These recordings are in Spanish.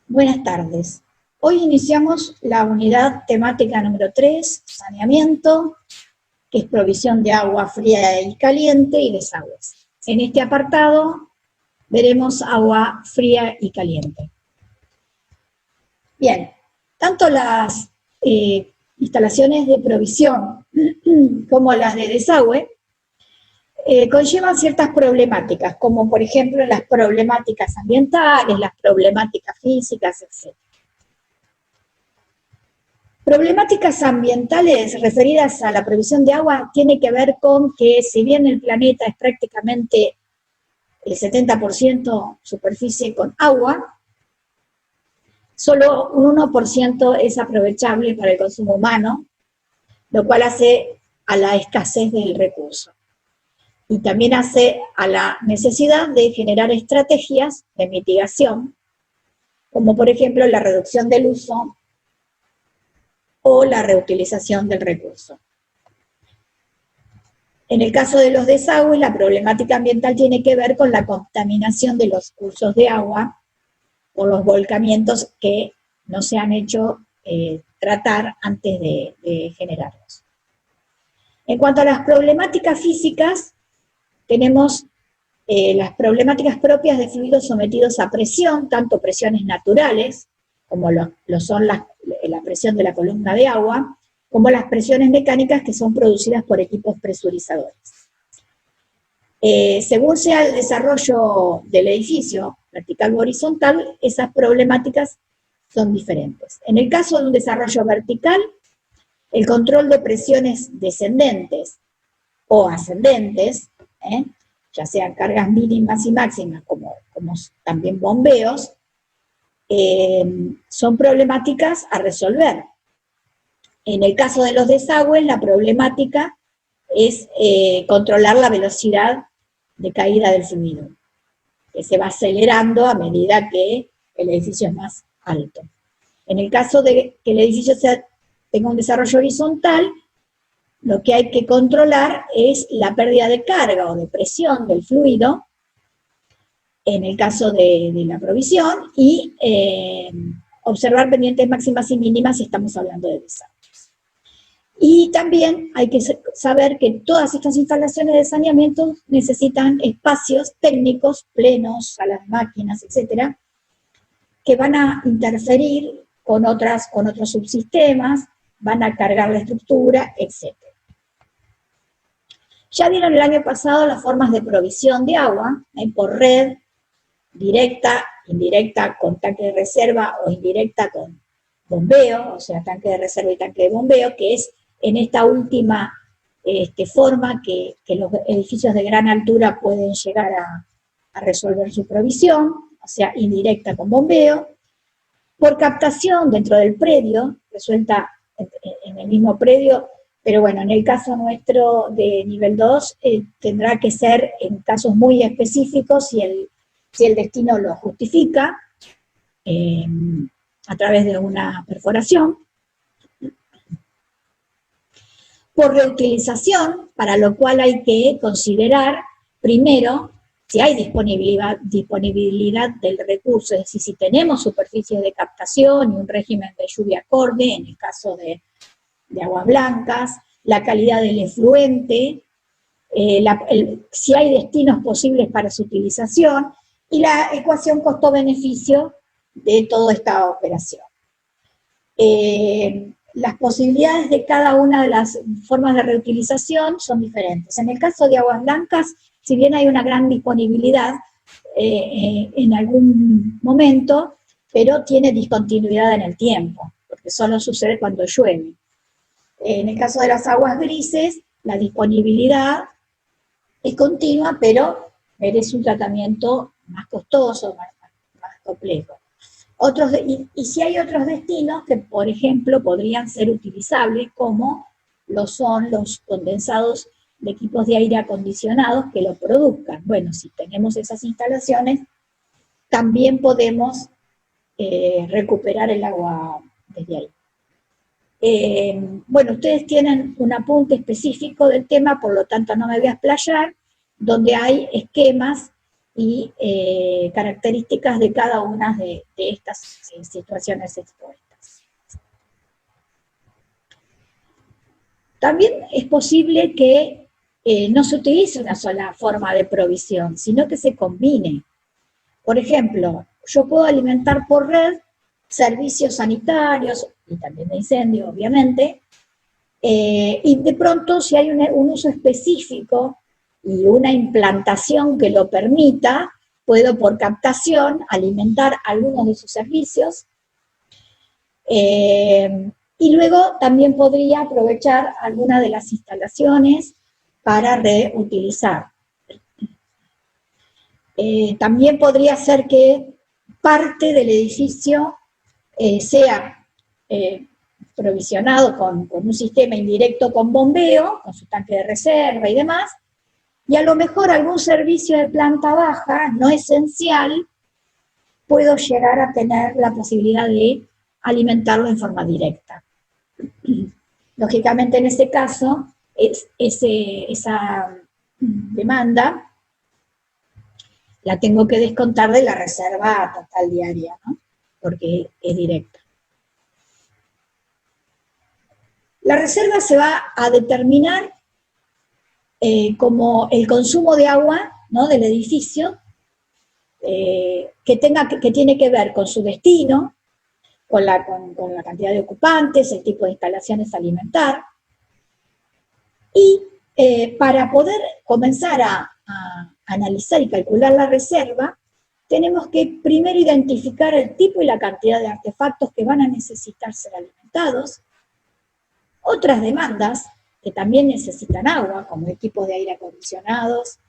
Buenas tardes. Hoy iniciamos la unidad temática número 3, saneamiento, que es provisión de agua fría y caliente y desagües. En este apartado veremos agua fría y caliente. Bien, tanto las instalaciones de provisión como las de desagüe conllevan ciertas problemáticas, como por ejemplo las problemáticas ambientales, las problemáticas físicas, etc. Problemáticas ambientales referidas a la provisión de agua tiene que ver con que si bien el planeta es prácticamente el 70% superficie con agua, solo un 1% es aprovechable para el consumo humano, lo cual hace a la escasez del recurso. Y también hace a la necesidad de generar estrategias de mitigación, como por ejemplo la reducción del uso o la reutilización del recurso. En el caso de los desagües, la problemática ambiental tiene que ver con la contaminación de los cursos de agua por los volcamientos que no se han hecho tratar antes de generarlos. En cuanto a las problemáticas físicas, tenemos las problemáticas propias de fluidos sometidos a presión, tanto presiones naturales, como lo son la presión de la columna de agua, como las presiones mecánicas que son producidas por equipos presurizadores. Según sea el desarrollo del edificio, vertical o horizontal, esas problemáticas son diferentes. En el caso de un desarrollo vertical, el control de presiones descendentes o ascendentes, ya sean cargas mínimas y máximas, como también bombeos, son problemáticas a resolver. En el caso de los desagües, la problemática es controlar la velocidad de caída del fluido, que se va acelerando a medida que el edificio es más alto. En el caso de que el edificio tenga un desarrollo horizontal, lo que hay que controlar es la pérdida de carga o de presión del fluido, en el caso de la provisión, y observar pendientes máximas y mínimas si estamos hablando de desagües. Y también hay que saber que todas estas instalaciones de saneamiento necesitan espacios técnicos, plenos, salas de máquinas, etcétera, que van a interferir con otros subsistemas, van a cargar la estructura, etc. Ya vieron el año pasado las formas de provisión de agua, por red, directa, indirecta, con tanque de reserva, o indirecta con bombeo, o sea, tanque de reserva y tanque de bombeo, que es en esta última forma que los edificios de gran altura pueden llegar a resolver su provisión, o sea, indirecta con bombeo, por captación dentro del predio, resuelta en el mismo predio, pero bueno, en el caso nuestro de nivel 2, tendrá que ser en casos muy específicos si el destino lo justifica, a través de una perforación. Por reutilización, para lo cual hay que considerar, primero, si hay disponibilidad del recurso, es decir, si tenemos superficies de captación y un régimen de lluvia acorde, en el caso de aguas blancas, la calidad del efluente, si hay destinos posibles para su utilización, y la ecuación costo-beneficio de toda esta operación. Las posibilidades de cada una de las formas de reutilización son diferentes. En el caso de aguas blancas, si bien hay una gran disponibilidad en algún momento, pero tiene discontinuidad en el tiempo, porque solo sucede cuando llueve. En el caso de las aguas grises, la disponibilidad es continua, pero merece un tratamiento más costoso, más complejo. Y si hay otros destinos que, por ejemplo, podrían ser utilizables, como lo son los condensados de equipos de aire acondicionados que lo produzcan. Bueno, si tenemos esas instalaciones, también podemos recuperar el agua desde ahí. Bueno, ustedes tienen un apunte específico del tema, por lo tanto no me voy a explayar, donde hay esquemas y características de cada una de estas situaciones expuestas. También es posible que no se utilice una sola forma de provisión, sino que se combine. Por ejemplo, yo puedo alimentar por red servicios sanitarios y también de incendio, obviamente, y de pronto si hay un uso específico y una implantación que lo permita, puedo por captación alimentar algunos de sus servicios, y luego también podría aprovechar alguna de las instalaciones para reutilizar. También podría ser que parte del edificio sea provisionado con un sistema indirecto con bombeo, con su tanque de reserva y demás, y a lo mejor algún servicio de planta baja, no esencial, puedo llegar a tener la posibilidad de alimentarlo en forma directa. Lógicamente, en ese caso, esa demanda la tengo que descontar de la reserva total diaria, ¿no? Porque es directa. La reserva se va a determinar como el consumo de agua, ¿no?, del edificio, que tiene que ver con su destino, con la cantidad de ocupantes, el tipo de instalaciones a alimentar. Y para poder comenzar a analizar y calcular la reserva, tenemos que primero identificar el tipo y la cantidad de artefactos que van a necesitar ser alimentados, otras demandas que también necesitan agua, como equipos de aire acondicionados,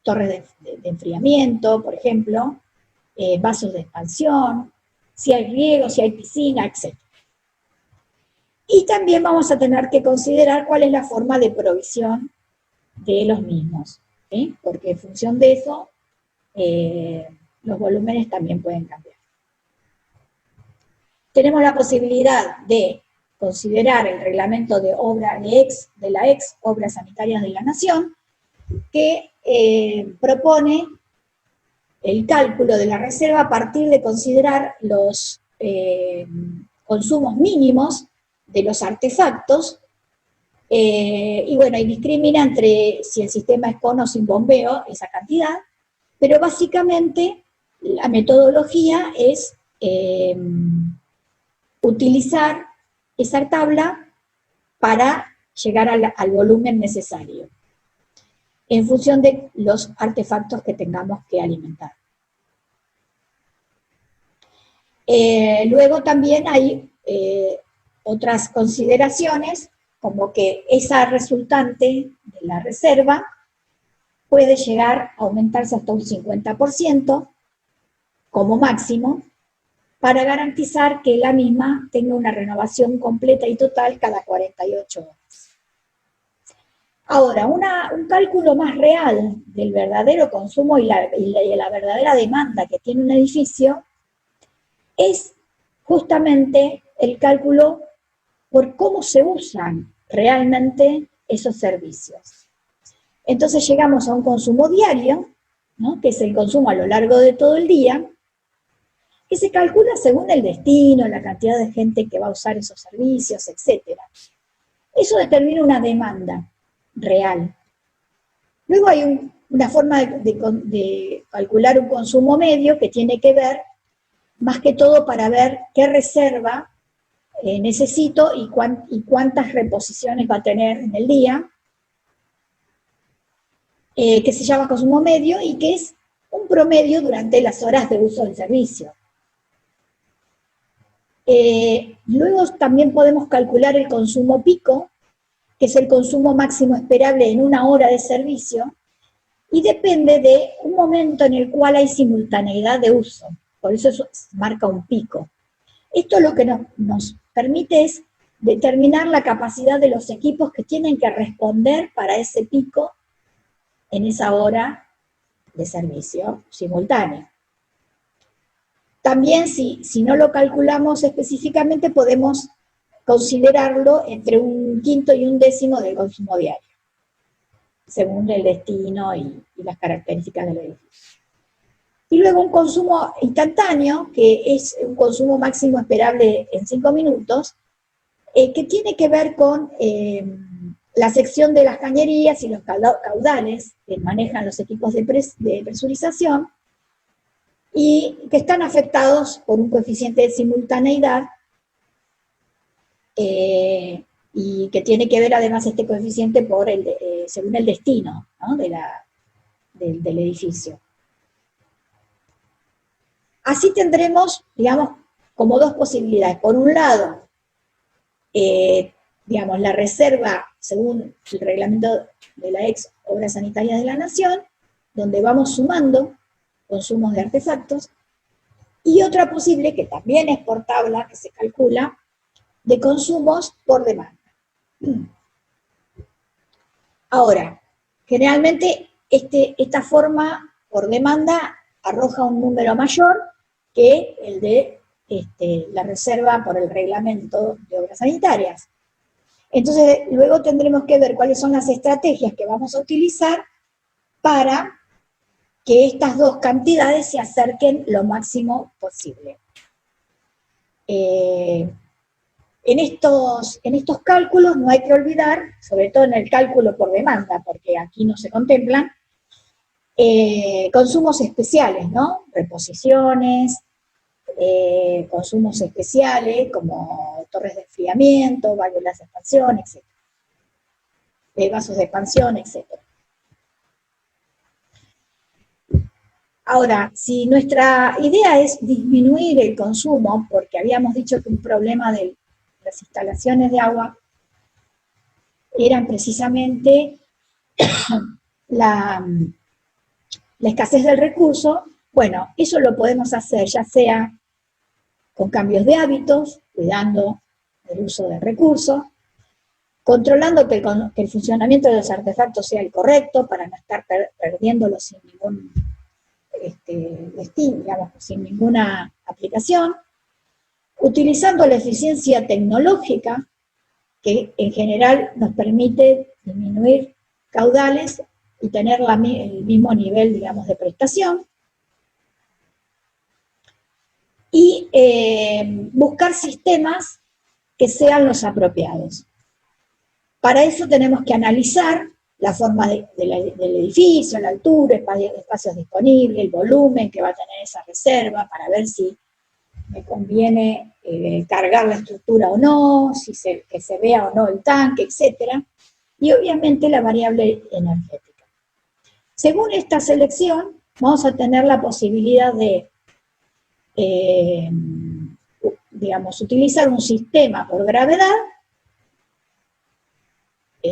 torres de enfriamiento, por ejemplo, vasos de expansión, si hay riego, si hay piscina, etc. Y también vamos a tener que considerar cuál es la forma de provisión de los mismos, ¿sí? Porque en función de eso, los volúmenes también pueden cambiar. Tenemos la posibilidad de considerar el reglamento de la ex Obras Sanitarias de la Nación, que propone el cálculo de la reserva a partir de considerar los consumos mínimos de los artefactos, y bueno, y discrimina entre si el sistema es con o sin bombeo, esa cantidad, pero básicamente la metodología es utilizar esa tabla para llegar al volumen necesario, en función de los artefactos que tengamos que alimentar. Luego también hay otras consideraciones, como que esa resultante de la reserva puede llegar a aumentarse hasta un 50% como máximo, para garantizar que la misma tenga una renovación completa y total cada 48 horas. Ahora, un cálculo más real del verdadero consumo y la verdadera demanda que tiene un edificio es justamente el cálculo por cómo se usan realmente esos servicios. Entonces llegamos a un consumo diario, ¿no?, que es el consumo a lo largo de todo el día, que se calcula según el destino, la cantidad de gente que va a usar esos servicios, etc. Eso determina una demanda real. Luego hay una forma de calcular un consumo medio que tiene que ver, más que todo, para ver qué reserva necesito y cuántas reposiciones va a tener en el día, que se llama consumo medio y que es un promedio durante las horas de uso del servicio. Luego también podemos calcular el consumo pico, que es el consumo máximo esperable en una hora de servicio, y depende de un momento en el cual hay simultaneidad de uso, por eso marca un pico. Esto lo que nos permite es determinar la capacidad de los equipos que tienen que responder para ese pico en esa hora de servicio simultáneo. También, si no lo calculamos específicamente, podemos considerarlo entre un quinto y un décimo del consumo diario. según el destino y las características del edificio. Y luego un consumo instantáneo, que es un consumo máximo esperable en 5 minutos, que tiene que ver con la sección de las cañerías y los caudales que manejan los equipos de presurización y que están afectados por un coeficiente de simultaneidad y que tiene que ver además este coeficiente por según el destino, ¿no?, del edificio. Así tendremos, digamos, como dos posibilidades. Por un lado, digamos, la reserva según el reglamento de la ex Obras Sanitarias de la Nación, donde vamos sumando consumos de artefactos, y otra posible, que también es por tabla, que se calcula, de consumos por demanda. Ahora, generalmente esta forma por demanda arroja un número mayor que el de la reserva por el reglamento de obras sanitarias. Entonces, luego tendremos que ver cuáles son las estrategias que vamos a utilizar para que estas dos cantidades se acerquen lo máximo posible. En estos cálculos no hay que olvidar, sobre todo en el cálculo por demanda, porque aquí no se contemplan, consumos especiales, ¿no? Reposiciones, consumos especiales como torres de enfriamiento, válvulas de expansión, etc. Vasos de expansión, etc. Ahora, si nuestra idea es disminuir el consumo, porque habíamos dicho que un problema de las instalaciones de agua eran precisamente la escasez del recurso, bueno, eso lo podemos hacer ya sea con cambios de hábitos, cuidando el uso del recurso, controlando que el funcionamiento de los artefactos sea el correcto para no estar perdiéndolos sin ningún destino, digamos, sin ninguna aplicación, utilizando la eficiencia tecnológica, que en general nos permite disminuir caudales y tener el mismo nivel, digamos, de prestación, y buscar sistemas que sean los apropiados. Para eso tenemos que analizar la forma del edificio, la altura, espacios disponibles, el volumen que va a tener esa reserva, para ver si me conviene cargar la estructura o no, que se vea o no el tanque, etc. Y obviamente la variable energética. Según esta selección, vamos a tener la posibilidad de, digamos, utilizar un sistema por gravedad,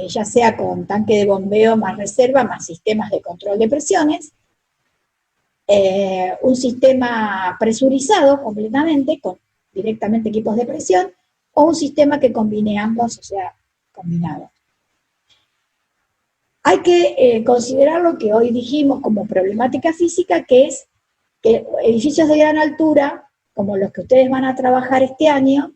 ya sea con tanque de bombeo más reserva, más sistemas de control de presiones, un sistema presurizado completamente, con directamente equipos de presión, o un sistema que combine ambos, o sea, combinado. Hay que considerar lo que hoy dijimos como problemática física, que es que edificios de gran altura, como los que ustedes van a trabajar este año,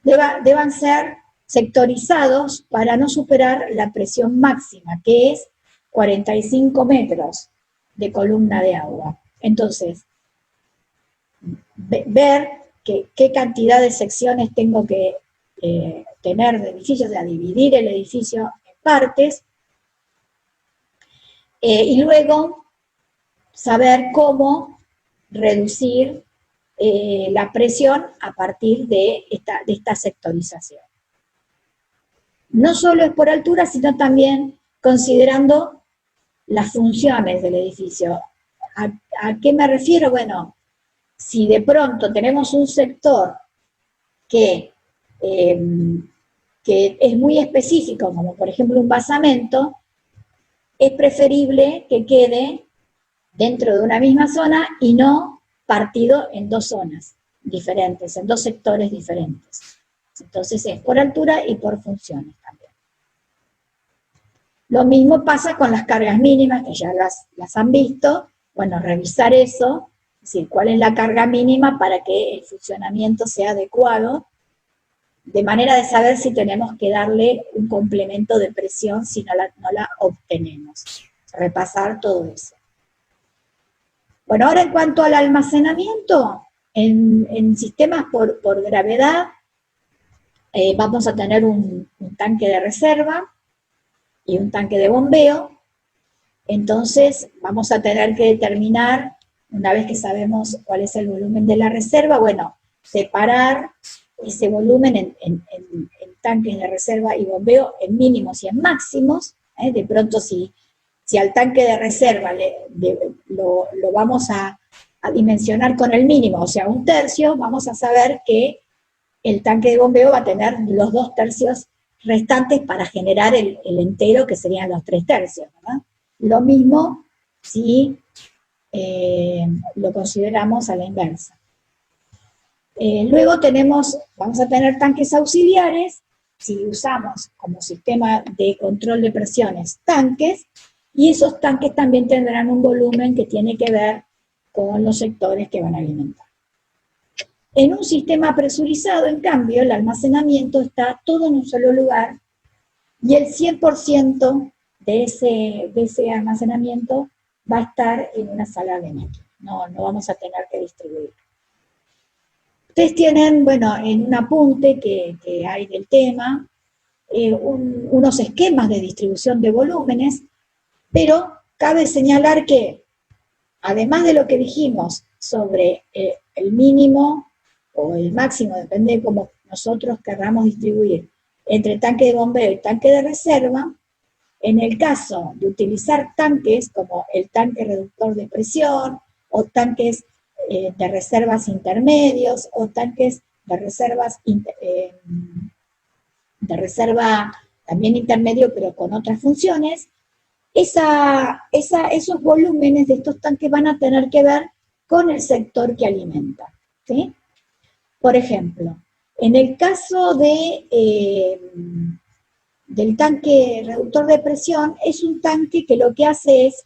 deban ser sectorizados para no superar la presión máxima, que es 45 metros de columna de agua. Entonces, ver qué cantidad de secciones tengo que tener de edificios, o sea, dividir el edificio en partes, y luego saber cómo reducir la presión a partir de esta sectorización. No solo es por altura, sino también considerando las funciones del edificio. ¿A qué me refiero? Bueno, si de pronto tenemos un sector que es muy específico, como por ejemplo un basamento, es preferible que quede dentro de una misma zona y no partido en dos zonas diferentes, en dos sectores diferentes. Entonces es por altura y por funciones también. Lo mismo pasa con las cargas mínimas, que ya las han visto. Bueno, revisar eso, es decir, cuál es la carga mínima para que el funcionamiento sea adecuado de manera de saber si tenemos que darle un complemento de presión si no la obtenemos. Repasar todo eso. Bueno, ahora en cuanto al almacenamiento, en sistemas por gravedad, vamos a tener un tanque de reserva y un tanque de bombeo. Entonces vamos a tener que determinar, una vez que sabemos cuál es el volumen de la reserva, bueno, separar ese volumen en tanques de reserva y bombeo en mínimos y en máximos. De pronto si al tanque de reserva lo vamos a dimensionar con el mínimo, o sea, 1/3, vamos a saber que el tanque de bombeo va a tener los 2/3 restantes para generar el entero, que serían los 3/3, ¿verdad? Lo mismo si lo consideramos a la inversa. Luego vamos a tener tanques auxiliares, si usamos como sistema de control de presiones tanques, y esos tanques también tendrán un volumen que tiene que ver con los sectores que van a alimentar. En un sistema presurizado, en cambio, el almacenamiento está todo en un solo lugar, y el 100% de ese almacenamiento va a estar en una sala de máquina. No vamos a tener que distribuir. Ustedes tienen, bueno, en un apunte que hay del tema, unos esquemas de distribución de volúmenes, pero cabe señalar que, además de lo que dijimos sobre el mínimo o el máximo, depende de cómo nosotros querramos distribuir, entre tanque de bombeo y tanque de reserva, en el caso de utilizar tanques como el tanque reductor de presión, o tanques de reservas intermedios, o tanques de reservas de reserva también intermedio, pero con otras funciones, esos volúmenes de estos tanques van a tener que ver con el sector que alimenta, ¿sí? Por ejemplo, en el caso del tanque reductor de presión, es un tanque que lo que hace es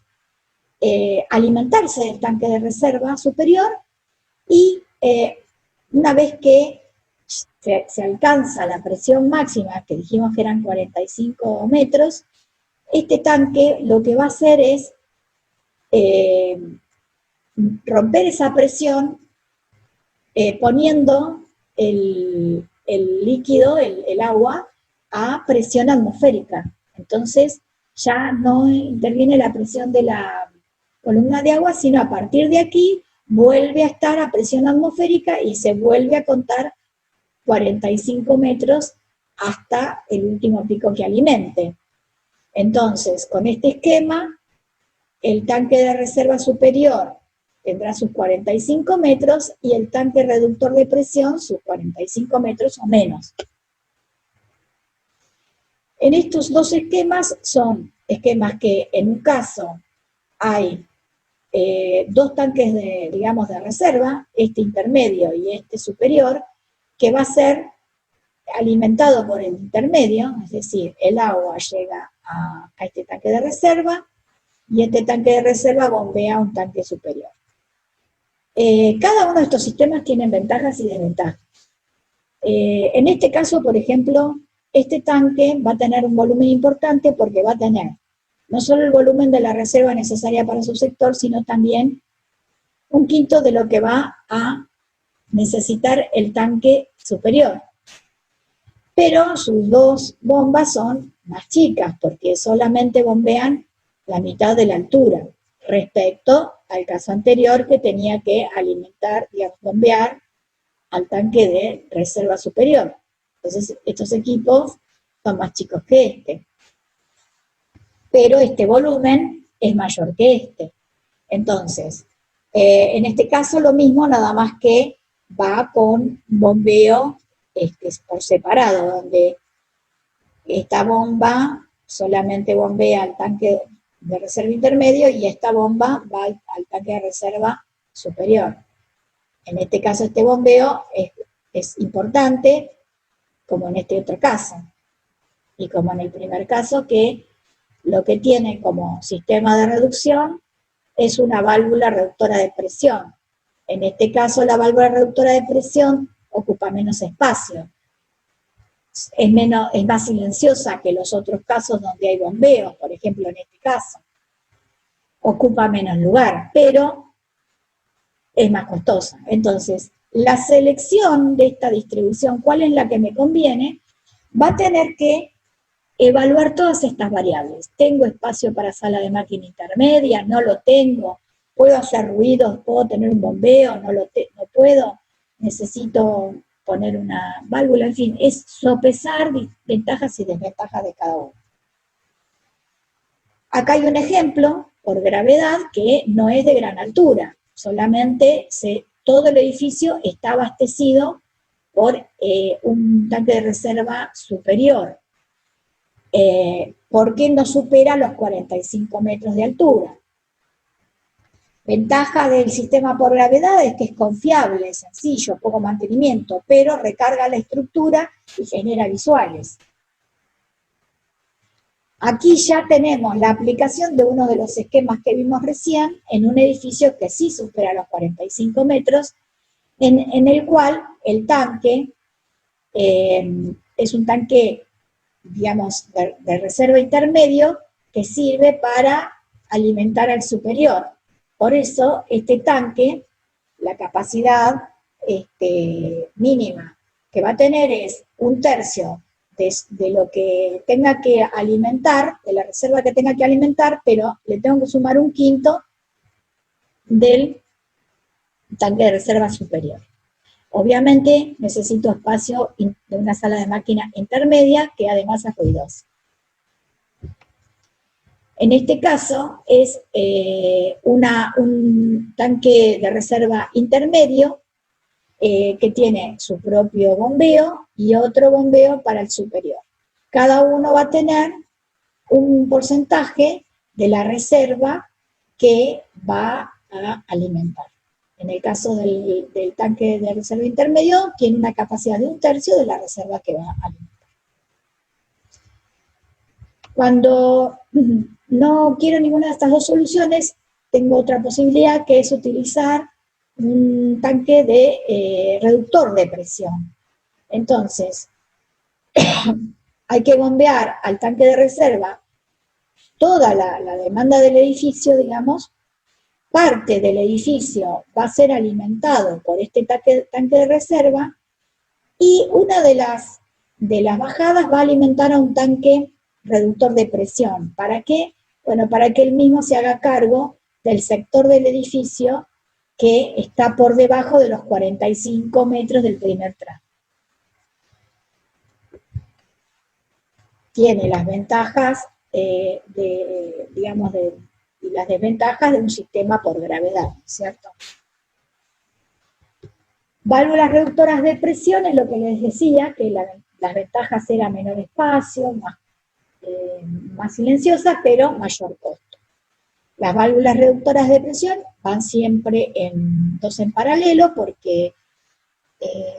alimentarse del tanque de reserva superior, y una vez que se alcanza la presión máxima, que dijimos que eran 45 metros, este tanque lo que va a hacer es romper esa presión poniendo el líquido, el agua, a presión atmosférica. Entonces ya no interviene la presión de la columna de agua, sino a partir de aquí vuelve a estar a presión atmosférica y se vuelve a contar 45 metros hasta el último pico que alimente. Entonces, con este esquema, el tanque de reserva superior tendrá sus 45 metros y el tanque reductor de presión sus 45 metros o menos. En estos dos esquemas son esquemas que en un caso hay dos tanques de reserva, este intermedio y este superior, que va a ser alimentado por el intermedio, es decir, el agua llega a este tanque de reserva y este tanque de reserva bombea a un tanque superior. Cada uno de estos sistemas tiene ventajas y desventajas. En este caso, por ejemplo, este tanque va a tener un volumen importante porque va a tener no solo el volumen de la reserva necesaria para su sector, sino también 1/5 de lo que va a necesitar el tanque superior. Pero sus dos bombas son más chicas, porque solamente bombean la mitad de la altura, respecto al caso anterior que tenía que alimentar, bombear al tanque de reserva superior. Entonces, estos equipos son más chicos que este. Pero este volumen es mayor que este. Entonces, en este caso lo mismo, nada más que va con bombeo por separado, donde esta bomba solamente bombea al tanque de reserva intermedio y esta bomba va al tanque de reserva superior. En este caso este bombeo es importante, como en este otro caso, y como en el primer caso, que lo que tiene como sistema de reducción es una válvula reductora de presión. En este caso la válvula reductora de presión ocupa menos espacio. es más silenciosa que los otros casos donde hay bombeos, por ejemplo en este caso. Ocupa menos lugar, pero es más costosa. Entonces, la selección de esta distribución, cuál es la que me conviene, va a tener que evaluar todas estas variables. ¿Tengo espacio para sala de máquina intermedia? ¿No lo tengo? ¿Puedo hacer ruidos? ¿Puedo tener un bombeo? ¿No puedo? ¿Necesito poner una válvula? En fin, es sopesar ventajas y desventajas de cada uno. Acá hay un ejemplo, por gravedad, que no es de gran altura. Solamente todo el edificio está abastecido por un tanque de reserva superior. ¿Por qué no supera los 45 metros de altura? Ventaja del sistema por gravedad es que es confiable, sencillo, poco mantenimiento, pero recarga la estructura y genera visuales. Aquí ya tenemos la aplicación de uno de los esquemas que vimos recién en un edificio que sí supera los 45 metros, en el cual el tanque es un tanque, digamos, de reserva intermedio que sirve para alimentar al superior. Por eso, este tanque, la capacidad mínima que va a tener es 1/3 de lo que tenga que alimentar, de la reserva que tenga que alimentar, pero le tengo que sumar 1/5 del tanque de reserva superior. Obviamente necesito espacio de una sala de máquina intermedia que además es ruidosa. En este caso es un tanque de reserva intermedio que tiene su propio bombeo y otro bombeo para el superior. Cada uno va a tener un porcentaje de la reserva que va a alimentar. En el caso del tanque de reserva intermedio, tiene una capacidad de 1/3 de la reserva que va a alimentar. Cuando no quiero ninguna de estas dos soluciones, tengo otra posibilidad que es utilizar un tanque de reductor de presión. Entonces, hay que bombear al tanque de reserva toda la demanda del edificio, digamos. Parte del edificio va a ser alimentado por este tanque de reserva y una de las bajadas va a alimentar a un tanque reductor de presión. ¿Para qué? Bueno, para que él mismo se haga cargo del sector del edificio que está por debajo de los 45 metros del primer tramo. Tiene las ventajas, digamos, y las desventajas de un sistema por gravedad, ¿cierto? Válvulas reductoras de presión es lo que les decía, que las ventajas eran menor espacio, más silenciosas, pero mayor costo. Las válvulas reductoras de presión van siempre dos en paralelo porque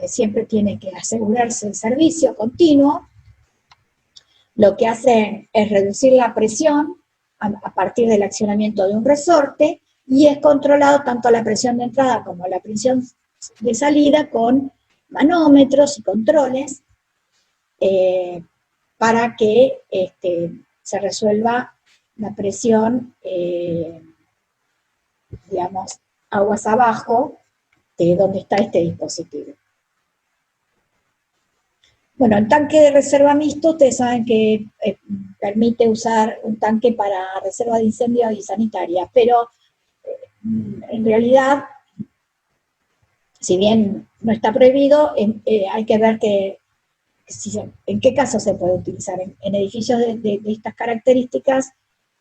siempre tiene que asegurarse el servicio continuo. Lo que hacen es reducir la presión a partir del accionamiento de un resorte y es controlado tanto la presión de entrada como la presión de salida con manómetros y controles para que se resuelva la presión, digamos, aguas abajo de donde está este dispositivo. Bueno, el tanque de reserva mixto, ustedes saben que permite usar un tanque para reserva de incendios y sanitaria, pero en realidad, si bien no está prohibido, hay que ver en qué caso se puede utilizar. En edificios de estas características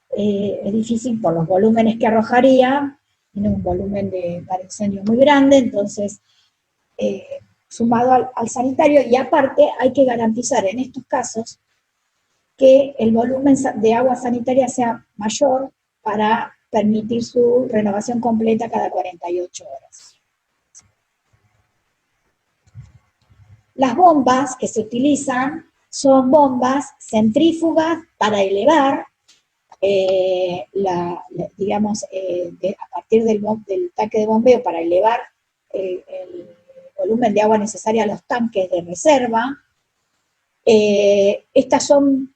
es difícil por los volúmenes que arrojaría, tiene un volumen para incendio muy grande, entonces sumado al sanitario, y aparte hay que garantizar en estos casos que el volumen de agua sanitaria sea mayor para permitir su renovación completa cada 48 horas. Las bombas que se utilizan son bombas centrífugas para elevar, digamos, a partir del tanque de bombeo, para elevar el volumen de agua necesaria a los tanques de reserva. Estas son,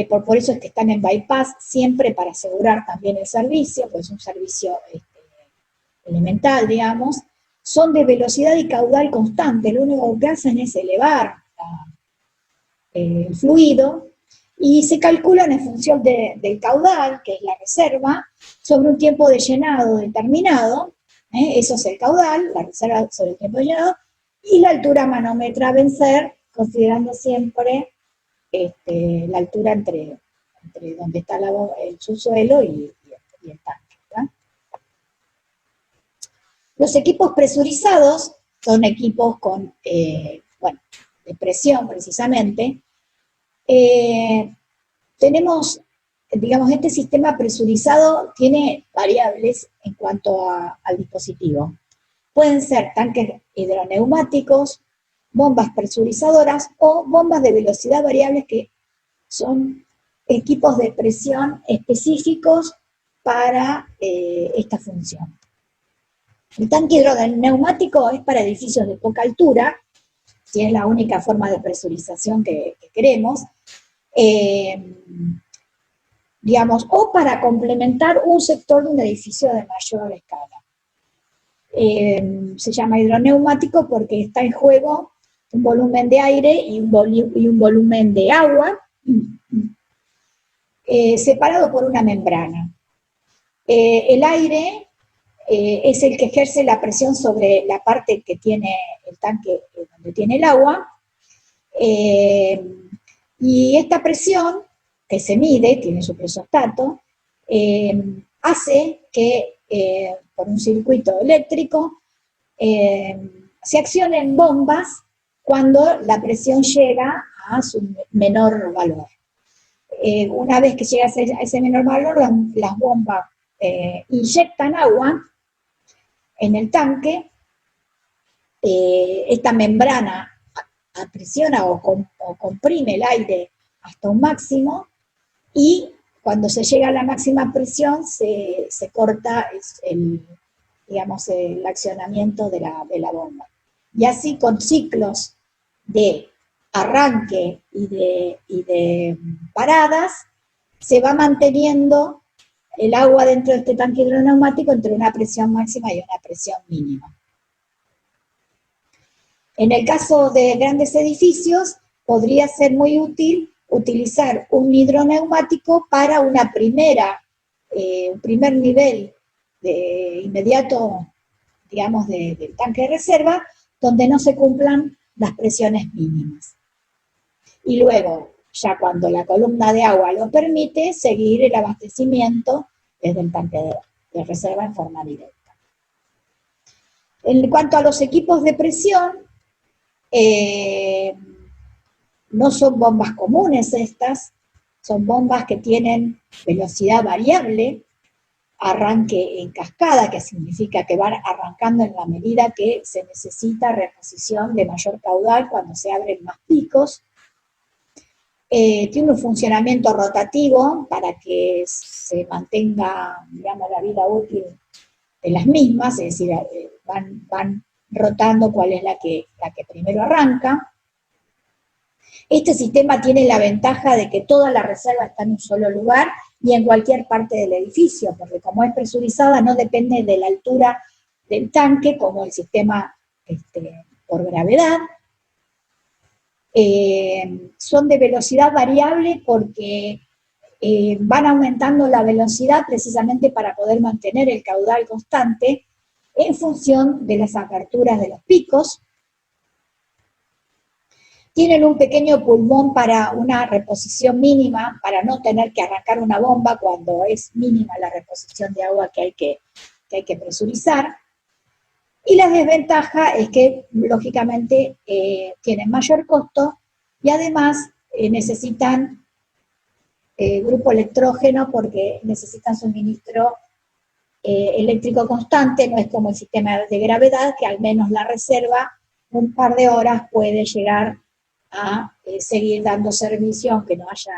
por eso es que están en bypass, siempre para asegurar también el servicio, pues es un servicio elemental, digamos. Son de velocidad y caudal constante, lo único que hacen es elevar el fluido, y se calculan en función del caudal, que es la reserva, sobre un tiempo de llenado determinado, eso es el caudal, la reserva sobre el tiempo de llenado, y la altura manometra a vencer, considerando siempre la altura entre donde está el subsuelo y el tanque, ¿verdad? Los equipos presurizados son equipos con, bueno, de presión precisamente. Tenemos, digamos, este sistema presurizado tiene variables en cuanto al dispositivo. Pueden ser tanques hidroneumáticos, bombas presurizadoras o bombas de velocidad variables, que son equipos de presión específicos para esta función. El tanque hidroneumático es para edificios de poca altura, si es la única forma de presurización que queremos, digamos, o para complementar un sector de un edificio de mayor escala. Se llama hidroneumático porque está en juego un volumen de aire y un volumen de agua separado por una membrana. El aire es el que ejerce la presión sobre la parte que tiene el tanque, donde tiene el agua, y esta presión que se mide, tiene su presostato, hace que por un circuito eléctrico se accionen bombas cuando la presión llega a su menor valor. Una vez que llega a ese menor valor, las bombas inyectan agua en el tanque, esta membrana aprisiona o comprime el aire hasta un máximo, y cuando se llega a la máxima presión se corta digamos, el accionamiento de la bomba. Y así, con ciclos de arranque y de paradas, se va manteniendo el agua dentro de este tanque hidroneumático entre una presión máxima y una presión mínima. En el caso de grandes edificios, podría ser muy útil utilizar un hidroneumático para un primer nivel inmediato, digamos, del tanque de reserva, donde no se cumplan las presiones mínimas. Y luego, ya cuando la columna de agua lo permite, seguir el abastecimiento desde el tanque de reserva en forma directa. En cuanto a los equipos de presión, no son bombas comunes estas, son bombas que tienen velocidad variable, arranque en cascada, que significa que van arrancando en la medida que se necesita reposición de mayor caudal cuando se abren más picos. Tiene un funcionamiento rotativo para que se mantenga, digamos, la vida útil de las mismas, es decir, van rotando cuál es la que primero arranca. Este sistema tiene la ventaja de que toda la reserva está en un solo lugar y en cualquier parte del edificio, porque como es presurizada no depende de la altura del tanque, como el sistema por gravedad. Son de velocidad variable porque van aumentando la velocidad precisamente para poder mantener el caudal constante en función de las aperturas de los picos. Tienen un pequeño pulmón para una reposición mínima, para no tener que arrancar una bomba cuando es mínima la reposición de agua que hay que presurizar. Y la desventaja es que, lógicamente, tienen mayor costo y además necesitan grupo electrógeno porque necesitan suministro eléctrico constante, no es como el sistema de gravedad, que al menos la reserva un par de horas puede llegar a seguir dando servicio aunque no haya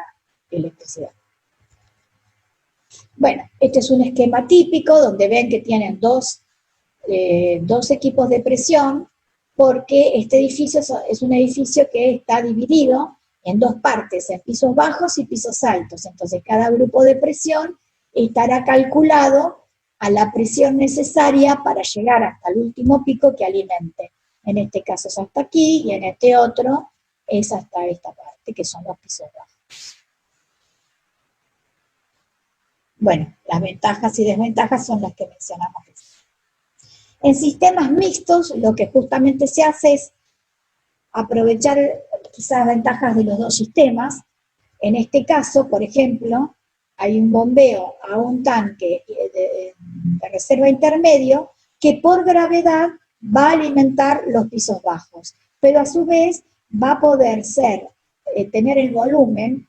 electricidad. Bueno, este es un esquema típico donde ven que tienen dos equipos de presión, porque este edificio es un edificio que está dividido en dos partes, en pisos bajos y pisos altos. Entonces, cada grupo de presión estará calculado a la presión necesaria para llegar hasta el último pico que alimente. En este caso es hasta aquí, y en este otro es hasta esta parte, que son los pisos bajos. Bueno, las ventajas y desventajas son las que mencionamos recién. En sistemas mixtos, lo que justamente se hace es aprovechar quizás ventajas de los dos sistemas. En este caso, por ejemplo, hay un bombeo a un tanque de reserva intermedio que por gravedad va a alimentar los pisos bajos, pero a su vez va a poder tener el volumen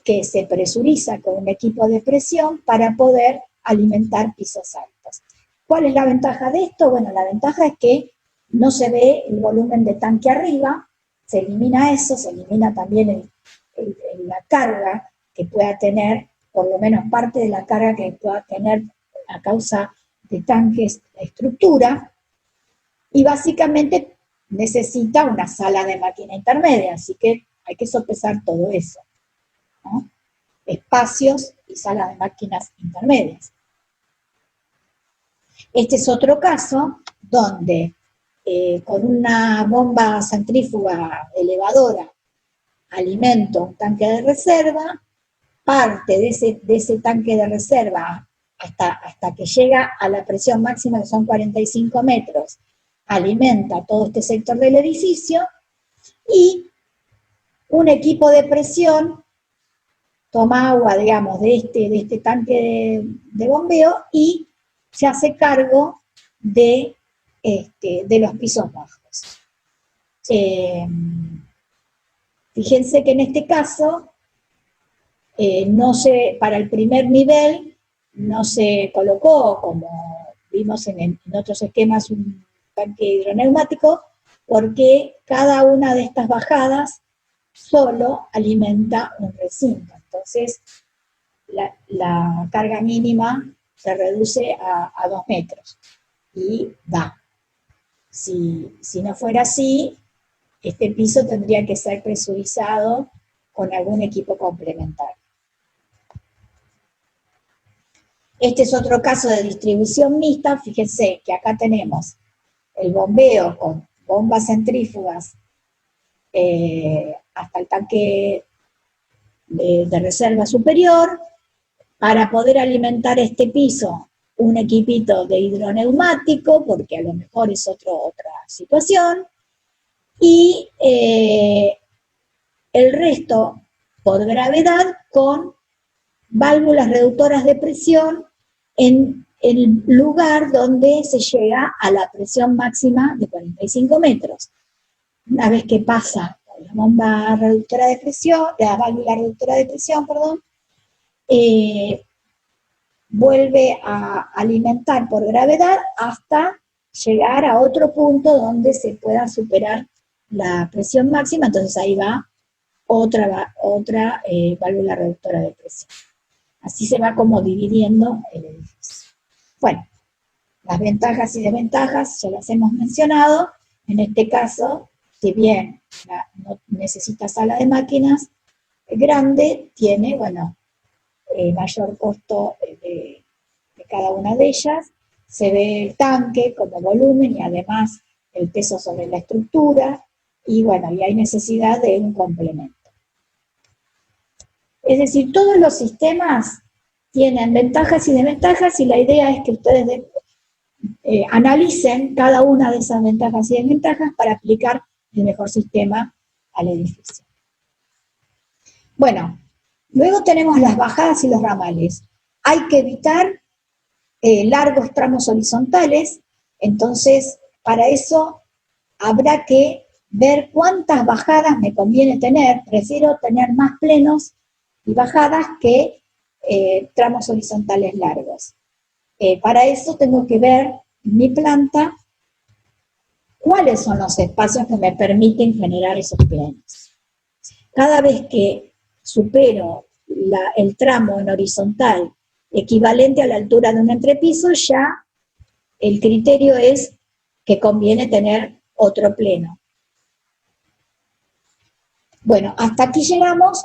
que se presuriza con un equipo de presión para poder alimentar pisos altos. ¿Cuál es la ventaja de esto? Bueno, la ventaja es que no se ve el volumen de tanque arriba, se elimina eso, se elimina también la carga que pueda tener, por lo menos parte de la carga que pueda tener a causa de tanques la estructura, y básicamente necesita una sala de máquina intermedia, así que hay que sopesar todo eso, ¿no? Espacios y salas de máquinas intermedias. Este es otro caso donde con una bomba centrífuga elevadora alimento un tanque de reserva, parte de ese tanque de reserva hasta que llega a la presión máxima, que son 45 metros, alimenta todo este sector del edificio, y un equipo de presión toma agua, digamos, de este tanque de bombeo y se hace cargo de los pisos bajos. Fíjense que en este caso, para el primer nivel no se colocó, como vimos en otros esquemas, un tanque hidroneumático, porque cada una de estas bajadas solo alimenta un recinto. Entonces, la carga mínima se reduce a 2 metros y da. Si no fuera así, este piso tendría que ser presurizado con algún equipo complementario. Este es otro caso de distribución mixta. Fíjense que acá tenemos el bombeo con bombas centrífugas hasta el tanque de reserva superior. Para poder alimentar este piso, un equipito de hidroneumático, porque a lo mejor es otra situación, y el resto por gravedad con válvulas reductoras de presión en el lugar donde se llega a la presión máxima de 45 metros. Una vez que pasa la bomba reductora de presión, la válvula reductora de presión, perdón, vuelve a alimentar por gravedad hasta llegar a otro punto donde se pueda superar la presión máxima. Entonces ahí va otra válvula reductora de presión. Así se va como dividiendo el edificio. Bueno, las ventajas y desventajas ya las hemos mencionado. En este caso, si bien no necesita sala de máquinas grande, tiene, bueno, mayor costo de cada una de ellas. Se ve el tanque como volumen y además el peso sobre la estructura, y bueno, y hay necesidad de un complemento. Es decir, todos los sistemas tienen ventajas y desventajas, y la idea es que ustedes analicen cada una de esas ventajas y desventajas para aplicar el mejor sistema al edificio. Bueno, luego tenemos las bajadas y los ramales. Hay que evitar largos tramos horizontales, entonces para eso habrá que ver cuántas bajadas me conviene tener. Prefiero tener más plenos y bajadas que tramos horizontales largos. Para eso tengo que ver en mi planta cuáles son los espacios que me permiten generar esos plenos. Cada vez que supero el tramo en horizontal equivalente a la altura de un entrepiso, ya el criterio es que conviene tener otro pleno. Bueno, hasta aquí llegamos.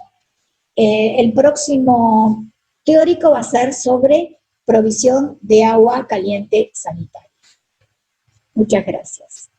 El próximo teórico va a ser sobre provisión de agua caliente sanitaria. Muchas gracias.